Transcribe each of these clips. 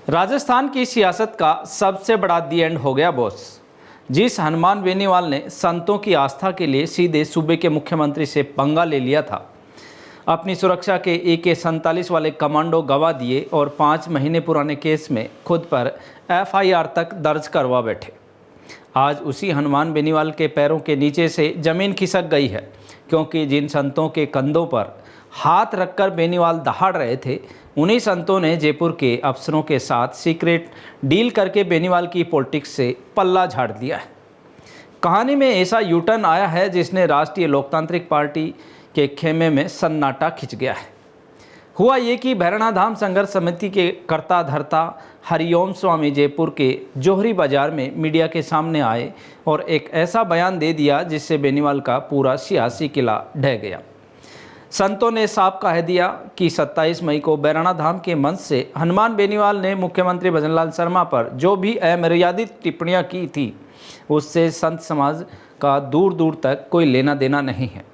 राजस्थान की सियासत का सबसे बड़ा दी एंड हो गया बॉस। जिस हनुमान बेनीवाल ने संतों की आस्था के लिए सीधे सूबे के मुख्यमंत्री से पंगा ले लिया था, अपनी सुरक्षा के AK-47 वाले कमांडो गवा दिए और 5 महीने पुराने केस में खुद पर FIR तक दर्ज करवा बैठे। आज उसी हनुमान बेनीवाल के पैरों के नीचे से जमीन खिसक गई है, क्योंकि जिन संतों के कंधों पर हाथ रखकर बेनीवाल दहाड़ रहे थे, उन्हीं संतों ने जयपुर के अफसरों के साथ सीक्रेट डील करके बेनीवाल की पॉलिटिक्स से पल्ला झाड़ दिया है। कहानी में ऐसा यूटर्न आया है जिसने राष्ट्रीय लोकतांत्रिक पार्टी के खेमे में सन्नाटा खिंच गया है। हुआ ये कि भैरवनाथ धाम संघर्ष समिति के कर्ता धर्ता हरिओम स्वामी जयपुर के जोहरी बाजार में मीडिया के सामने आए और एक ऐसा बयान दे दिया जिससे बेनीवाल का पूरा सियासी किला ढह गया। संतों ने साफ कह दिया कि 27 मई को भैरवनाथ धाम के मंच से हनुमान बेनीवाल ने मुख्यमंत्री भजनलाल शर्मा पर जो भी अमर्यादित टिप्पणियां की थी, उससे संत समाज का दूर दूर तक कोई लेना देना नहीं है।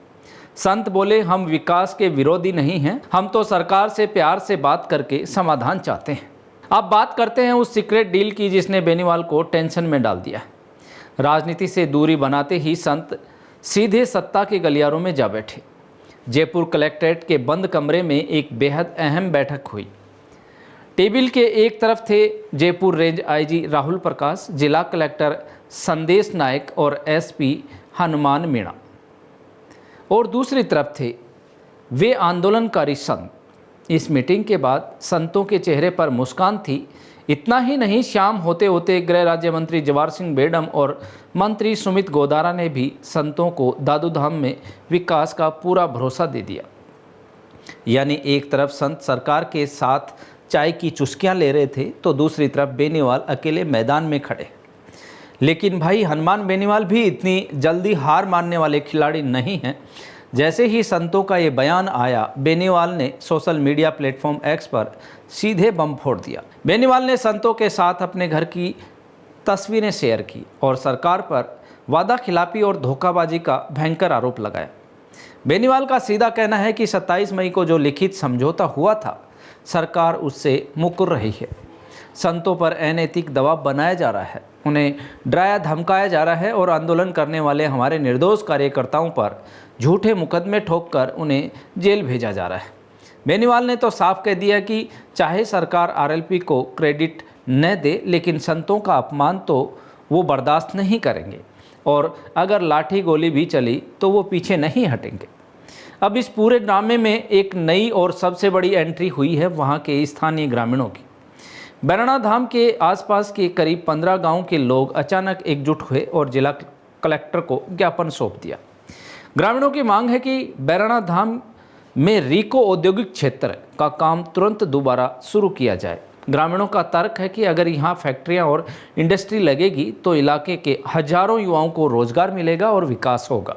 संत बोले, हम विकास के विरोधी नहीं हैं, हम तो सरकार से प्यार से बात करके समाधान चाहते हैं। अब बात करते हैं उस सीक्रेट डील की जिसने बेनीवाल को टेंशन में डाल दिया। राजनीति से दूरी बनाते ही संत सीधे सत्ता के गलियारों में जा बैठे। जयपुर कलेक्ट्रेट के बंद कमरे में एक बेहद अहम बैठक हुई। टेबल के एक तरफ थे जयपुर रेंज IG राहुल प्रकाश, जिला कलेक्टर संदेश नायक और SP हनुमान मीणा, और दूसरी तरफ थे वे आंदोलनकारी संत। इस मीटिंग के बाद संतों के चेहरे पर मुस्कान थी। इतना ही नहीं, शाम होते होते गृह राज्य मंत्री जवाहर सिंह बेडम और मंत्री सुमित गोदारा ने भी संतों को दादू धाम में विकास का पूरा भरोसा दे दिया। यानी एक तरफ संत सरकार के साथ चाय की चुस्कियां ले रहे थे, तो दूसरी तरफ बेनीवाल अकेले मैदान में खड़े। लेकिन भाई, हनुमान बेनीवाल भी इतनी जल्दी हार मानने वाले खिलाड़ी नहीं हैं। जैसे ही संतों का ये बयान आया, बेनीवाल ने सोशल मीडिया प्लेटफॉर्म X पर सीधे बम फोड़ दिया। बेनीवाल ने संतों के साथ अपने घर की तस्वीरें शेयर की और सरकार पर वादा खिलाफी और धोखाबाजी का भयंकर आरोप लगाया। बेनीवाल का सीधा कहना है कि 27 मई को जो लिखित समझौता हुआ था, सरकार उससे मुकर रही है। संतों पर अनैतिक दबाव बनाया जा रहा है, उन्हें डराया धमकाया जा रहा है और आंदोलन करने वाले हमारे निर्दोष कार्यकर्ताओं पर झूठे मुकदमे ठोककर उन्हें जेल भेजा जा रहा है। बेनीवाल ने तो साफ कह दिया कि चाहे सरकार RLP को क्रेडिट न दे, लेकिन संतों का अपमान तो वो बर्दाश्त नहीं करेंगे, और अगर लाठी गोली भी चली तो वो पीछे नहीं हटेंगे। अब इस पूरे ड्रामे में एक नई और सबसे बड़ी एंट्री हुई है वहाँ के स्थानीय ग्रामीणों की। भैरवनाथ धाम के आसपास के करीब 15 गांव के लोग अचानक एकजुट हुए और जिला कलेक्टर को ज्ञापन सौंप दिया। ग्रामीणों की मांग है कि भैरवनाथ धाम में रिको औद्योगिक क्षेत्र का काम तुरंत दोबारा शुरू किया जाए। ग्रामीणों का तर्क है कि अगर यहाँ फैक्ट्रियाँ और इंडस्ट्री लगेगी तो इलाके के हजारों युवाओं को रोजगार मिलेगा और विकास होगा।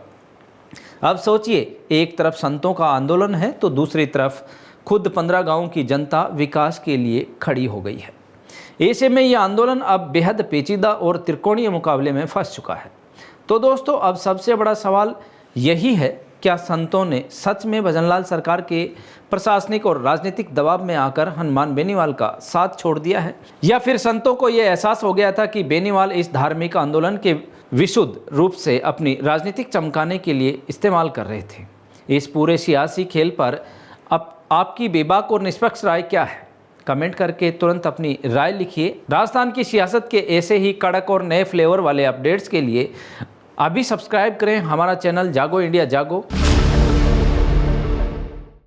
अब सोचिए, एक तरफ संतों का आंदोलन है तो दूसरी तरफ खुद 15 गांवों की जनता विकास के लिए खड़ी हो गई है। ऐसे में ये आंदोलन अब बेहद पेचीदा और त्रिकोणीय मुकाबले में फंस चुका है। तो दोस्तों, अब सबसे बड़ा सवाल यही है, क्या संतों ने सच में भजनलाल सरकार के प्रशासनिक और राजनीतिक दबाव में आकर हनुमान बेनीवाल का साथ छोड़ दिया है, या फिर संतों को यह एहसास हो गया था कि बेनीवाल इस धार्मिक आंदोलन के विशुद्ध रूप से अपनी राजनीतिक चमकाने के लिए इस्तेमाल कर रहे थे। इस पूरे सियासी खेल पर अब आपकी बेबाक और निष्पक्ष राय क्या है? कमेंट करके तुरंत अपनी राय लिखिए। राजस्थान की सियासत के ऐसे ही कड़क और नए फ्लेवर वाले अपडेट्स के लिए अभी सब्सक्राइब करें हमारा चैनल जागो इंडिया जागो।